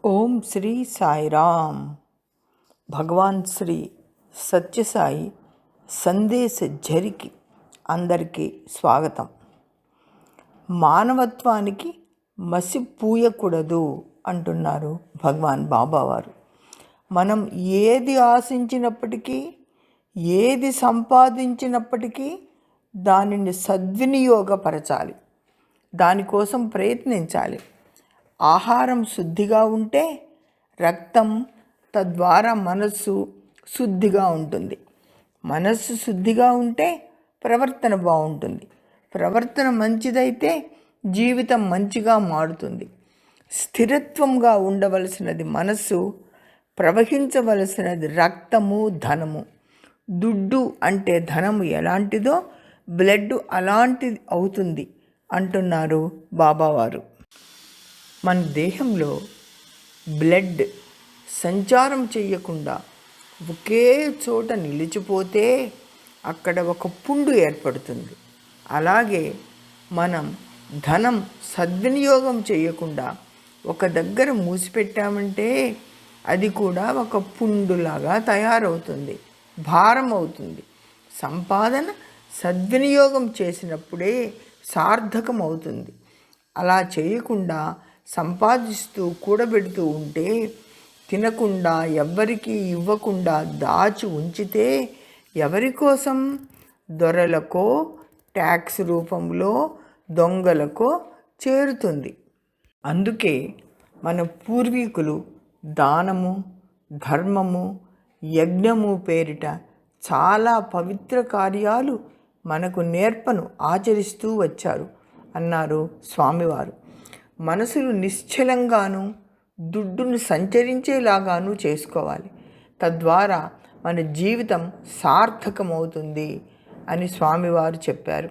ఓం శ్రీ సాయిరామ్. భగవాన్ శ్రీ సత్యసాయి సందేశ ఝరికి అందరికీ స్వాగతం. మానవత్వానికి మసి పూయకూడదు అంటున్నారు భగవాన్ బాబావారు. మనం ఏది ఆశించినప్పటికీ, ఏది సంపాదించినప్పటికీ దానిని సద్వినియోగపరచాలి, దానికోసం ప్రయత్నించాలి. ఆహారం శుద్ధిగా ఉంటే రక్తం, తద్వారా మనస్సు శుద్ధిగా ఉంటుంది. మనస్సు శుద్ధిగా ఉంటే ప్రవర్తన బాగుంటుంది. ప్రవర్తన మంచిదైతే జీవితం మంచిగా మారుతుంది. స్థిరత్వంగా ఉండవలసినది మనస్సు, ప్రవహించవలసినది రక్తము, ధనము. దుడ్డు అంటే ధనము ఎలాంటిదో బ్లడ్ అలాంటిది అవుతుంది అంటున్నారు బాబావారు. మన దేహంలో బ్లడ్ సంచారం చేయకుండా ఒకే చోట నిలిచిపోతే అక్కడ ఒక పుండు ఏర్పడుతుంది. అలాగే మనం ధనం సద్వినియోగం చేయకుండా ఒక దగ్గర మూసిపెట్టామంటే అది కూడా ఒక పుండులాగా తయారవుతుంది, భారం అవుతుంది. సంపాదన సద్వినియోగం చేసినప్పుడే సార్థకం అవుతుంది. అలా చేయకుండా సంపాదిస్తూ కూడబెడుతూ ఉంటే, తినకుండా ఎవ్వరికీ ఇవ్వకుండా దాచి ఉంచితే ఎవరి కోసం? దొరలకో, ట్యాక్స్ రూపంలో దొంగలకో చేరుతుంది. అందుకే మన పూర్వీకులు దానము, ధర్మము, యజ్ఞము పేరిట చాలా పవిత్ర కార్యాలు మనకు నేర్పను ఆచరిస్తూ వచ్చారు అన్నారు స్వామివారు. మనసును నిశ్చలంగాను, దుడ్డును సంచరించేలాగాను చేసుకోవాలి. తద్వారా మన జీవితం సార్థకమవుతుంది అని స్వామివారు చెప్పారు.